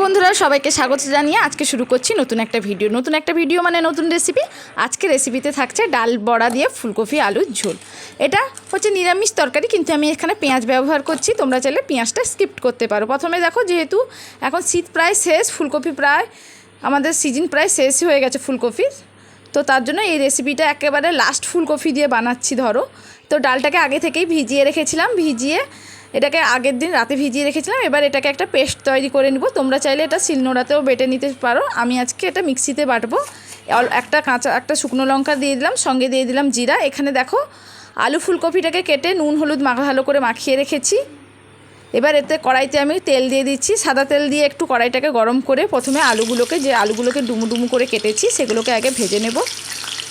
বন্ধুরা সবাইকে স্বাগত জানিয়ে আজকে শুরু করছি নতুন একটা ভিডিও মানে নতুন রেসিপি। আজকে রেসিপিতে থাকছে ডাল বড়া দিয়ে ফুলকপি আলুর ঝোল। এটা হচ্ছে নিরামিষ তরকারি, কিন্তু আমি এখানে পেঁয়াজ ব্যবহার করছি। তোমরা চাইলে পেঁয়াজটা স্কিপ করতে পারো। প্রথমে দেখো, যেহেতু এখন শীত প্রায় শেষ, ফুলকপি প্রায় আমাদের সিজন প্রায় শেষ হয়ে গেছে ফুলকপির, তো তার জন্য এই রেসিপিটা একেবারে লাস্ট ফুলকপি দিয়ে বানাচ্ছি। ধরো, তো ডালটাকে আগে থেকেই ভিজিয়ে রেখেছিলাম, এটাকে আগের দিন রাতে ভিজিয়ে রেখেছিলাম। এবার এটাকে একটা পেস্ট তৈরি করে নিব। তোমরা চাইলে এটা শিলনোড়াতেও বেটে নিতে পারো। আমি আজকে এটা মিক্সিতে বাটবো। একটা শুকনো লঙ্কা দিয়ে দিলাম, সঙ্গে দিয়ে দিলাম জিরা। এখানে দেখো, আলু ফুলকপিটাকে কেটে নুন হলুদ ভালো করে মাখিয়ে রেখেছি। এবার এতে কড়াইতে আমি তেল দিয়ে দিচ্ছি। সাদা তেল দিয়ে একটু কড়াইটাকে গরম করে প্রথমে আলুগুলোকে ডুমু ডুমু করে কেটেছি সেগুলোকে আগে ভেজে নেব।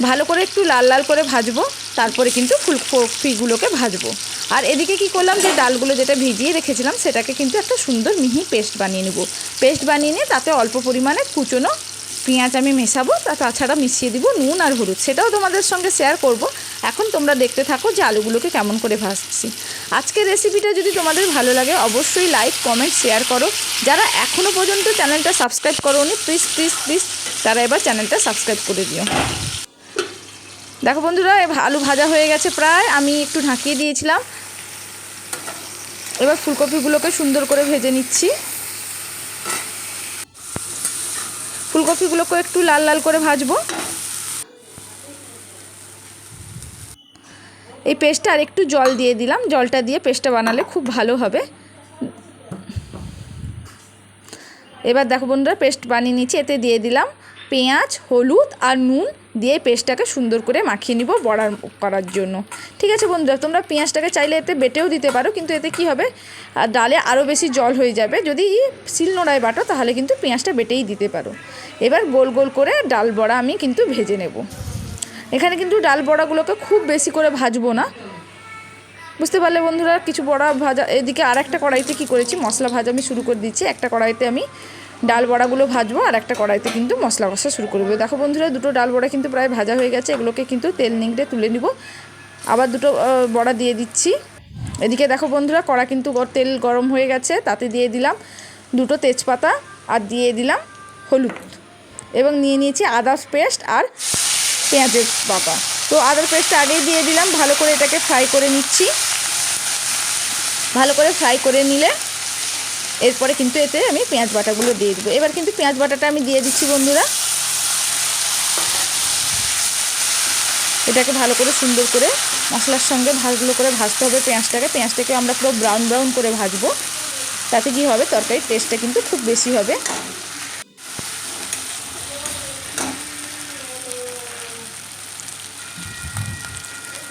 ভালো করে একটু লাল লাল করে ভাজবো, তারপরে কিন্তু ফুলকপিগুলোকে ভাজবো। আর এদিকে কি করলাম, যে ডালগুলো যেটা ভিজিয়ে রেখেছিলাম সেটাকে কিন্তু একটা সুন্দর মিহি পেস্ট বানিয়ে নেব। পেস্ট বানিয়ে নিয়ে তাতে অল্প পরিমাণে কুচনো পেঁয়াজ আমি মেশাবো, তাছাড়া মিশিয়ে দিব নুন আর হলুদ। সেটাও তোমাদের সঙ্গে শেয়ার করব। এখন তোমরা দেখতে থাকো যে আলুগুলোকে কেমন করে ভাজছি। আজকের রেসিপিটা যদি তোমাদের ভালো লাগে অবশ্যই লাইক কমেন্ট শেয়ার করো। যারা এখনও পর্যন্ত চ্যানেলটা সাবস্ক্রাইব করোনি, প্লিজ তারা এবার চ্যানেলটা সাবস্ক্রাইব করে দিও। দেখো বন্ধুরা, আলু ভাজা হয়ে গেছে প্রায়, আমি একটু ঢাকিয়ে দিয়েছিলাম। এবার ফুলকপিগুলোকে সুন্দর করে ভেজে নিচ্ছি। ফুলকপিগুলোকে একটু লাল লাল করে ভাজবো। এই পেস্টটা আর একটু জল দিয়ে দিলাম, জলটা দিয়ে পেস্টটা বানালে খুব ভালো হবে। এবার দেখো বন্ধুরা, পেস্ট বানিয়ে নিচ্ছি। এতে দিয়ে দিলাম পেঁয়াজ, হলুদ আর নুন দিয়ে পেস্টটাকে সুন্দর করে মাখিয়ে নিব বড়া করার জন্য। ঠিক আছে বন্ধুরা, তোমরা পেঁয়াজটাকে চাইলে এতে বেটেও দিতে পারো, কিন্তু এতে কি হবে, ডালে আরও বেশি জল হয়ে যাবে। যদি শিলনোড়ায় বাটো তাহলে কিন্তু পেঁয়াজটা বেটেই দিতে পারো। এবার গোল গোল করে ডাল বড়া আমি কিন্তু ভেজে নেব। এখানে কিন্তু ডাল বড়াগুলোকে খুব বেশি করে ভাজবো না, বুঝতে পারলে বন্ধুরা। কিছু বড়া ভাজা, এদিকে আর একটা কড়াইতে কি করেছি, মশলা ভাজা আমি শুরু করে দিচ্ছি। একটা কড়াইতে আমি ডাল বড়াগুলো ভাজবো, আর একটা কড়াইতে কিন্তু মশলা কষা শুরু করবো। দেখো বন্ধুরা, দুটো ডাল বড়া কিন্তু প্রায় ভাজা হয়ে গেছে। এগুলোকে কিন্তু তেল নিংড়ে তুলে নিব। আবার দুটো বড়া দিয়ে দিচ্ছি। এদিকে দেখো বন্ধুরা, কড়া কিন্তু তেল গরম হয়ে গেছে। তাতে দিয়ে দিলাম দুটো তেজপাতা আর দিয়ে দিলাম হলুদ, এবং নিয়ে নিয়েছি আদা পেস্ট আর পেঁয়াজের বাটা। তো আদার পেস্টটা আগেই দিয়ে দিলাম। ভালো করে এটাকে ফ্রাই করে নিচ্ছি। ভালো করে ফ্রাই করে নিলে এরপরে কিন্তু এতে আমি পেঁয়াজ বাটাগুলো দিয়ে দেবো। এবার কিন্তু পেঁয়াজ বাটাটা আমি দিয়ে দিচ্ছি বন্ধুরা। এটাকে ভালো করে সুন্দর করে মশলার সঙ্গে ভালো করে ভাজতে হবে পেঁয়াজটাকে আমরা পুরো ব্রাউন ব্রাউন করে ভাজবো। তাতে কি হবে, তরকারির টেস্টটা কিন্তু খুব বেশি হবে।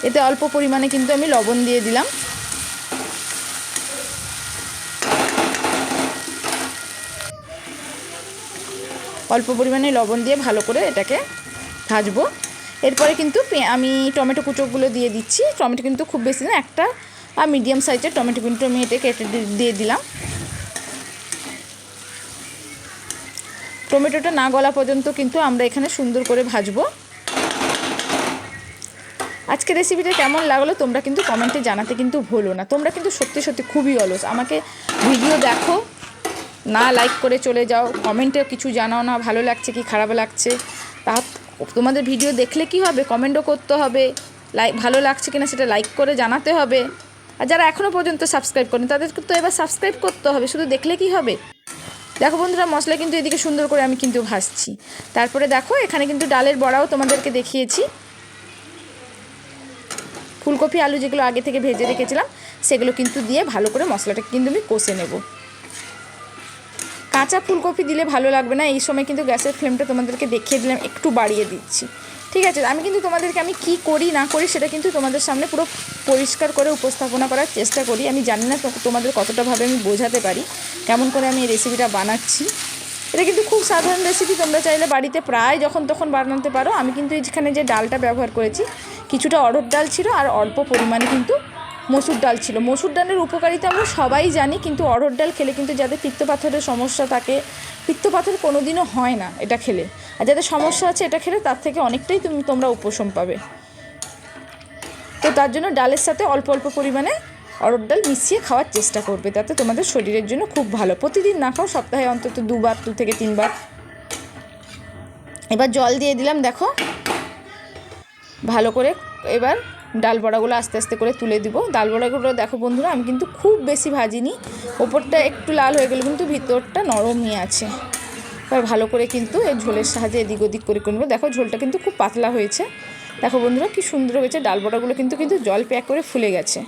এতে অল্প পরিমাণে কিন্তু আমি লবণ দিয়ে দিলাম। অল্প পরিমাণে লবণ দিয়ে ভালো করে এটাকে ভাজবো। এরপরে কিন্তু আমি টমেটো কুচোগুলো দিয়ে দিচ্ছি। টমেটো কিন্তু খুব বেশি না, একটা মিডিয়াম সাইজের টমেটো কিন্তু আমি এটা কেটে দিয়ে দিলাম। টমেটোটা না গলা পর্যন্ত কিন্তু আমরা এখানে সুন্দর করে ভাজবো। আজকে রেসিপিটা কেমন লাগলো তোমরা কিন্তু কমেন্টে জানাতে কিন্তু ভুলো না। তোমরা কিন্তু সত্যি খুবই অলস, আমাকে ভিডিও দেখো না, লাইক করে চলে যাও, কমেন্টেও কিছু জানাও না ভালো লাগছে কি খারাপ লাগছে। তা তোমাদের ভিডিও দেখলে কি হবে, কমেন্টও করতে হবে, ভালো লাগছে কিনা সেটা লাইক করে জানাতে হবে। আর যারা এখনও পর্যন্ত সাবস্ক্রাইব করেন তাদেরকে তো এবার সাবস্ক্রাইব করতে হবে, শুধু দেখলে কি হবে। দেখো বন্ধুরা, মশলা কিন্তু এদিকে সুন্দর করে আমি কিন্তু ভাজছি। তারপরে দেখো, এখানে কিন্তু ডালের বড়াও তোমাদেরকে দেখিয়েছি। ফুলকপি আলু যেগুলো আগে থেকে ভেজে রেখেছিলাম সেগুলো কিন্তু দিয়ে ভালো করে মশলাটাকে কিন্তু আমি কষে নেব। কাঁচা ফুলকপি দিলে ভালো লাগবে না। এই সময় কিন্তু গ্যাসের ফ্লেমটা তোমাদেরকে দেখিয়ে দিলাম, একটু বাড়িয়ে দিচ্ছি। ঠিক আছে, আমি কিন্তু তোমাদেরকে আমি কি করি না করি সেটা কিন্তু তোমাদের সামনে পুরো পরিষ্কার করে উপস্থাপনা করার চেষ্টা করি। আমি জানি না তোমাদের কতটাভাবে আমি বোঝাতে পারি কেমন করে আমি এই রেসিপিটা বানাচ্ছি। এটা কিন্তু খুব সাধারণ রেসিপি, তোমরা চাইলে বাড়িতে প্রায় যখন তখন বানাতে পারো। আমি কিন্তু এখানে যে ডালটা ব্যবহার করেছি, কিছুটা অড়হর ডাল ছিল আর অল্প পরিমাণে কিন্তু মসুর ডাল ছিল। মসুর ডালের উপকারিতা আমরা সবাই জানি, কিন্তু অড়হর ডাল খেলে কিন্তু যাদের পিত্তপাথরের সমস্যা থাকে, পিত্তপাথর কোনো দিনও হয় না এটা খেলে, আর যাদের সমস্যা আছে এটা খেলে তার থেকে অনেকটাই তোমরা উপশম পাবে। তো তার জন্য ডালের সাথে অল্প পরিমাণে অরহর ডাল মিশিয়ে খাওয়ার চেষ্টা করবে, তাতে তোমাদের শরীরের জন্য খুব ভালো। প্রতিদিন না খাও, সপ্তাহে অন্তত 2 থেকে 3 বার। এবার জল দিয়ে দিলাম, দেখো ভালো করে। এবার ডাল বড়াগুলো আস্তে আস্তে করে তুলে দিব। ডাল বড়াগুলো দেখো বন্ধুরা, আমি কিন্তু খুব বেশি ভাজিনি, ওপরটা একটু লাল হয়ে গেলে কিন্তু ভিতরটা নরমই আছে। এবার ভালো করে কিন্তু এই ঝোলের সাহায্যে এদিক ওদিক করে নেবো। দেখো ঝোলটা কিন্তু খুব পাতলা হয়েছে। দেখো বন্ধুরা কি সুন্দর হয়েছে, ডাল বড়াগুলো কিন্তু জল প্যাক করে ফুলে গেছে।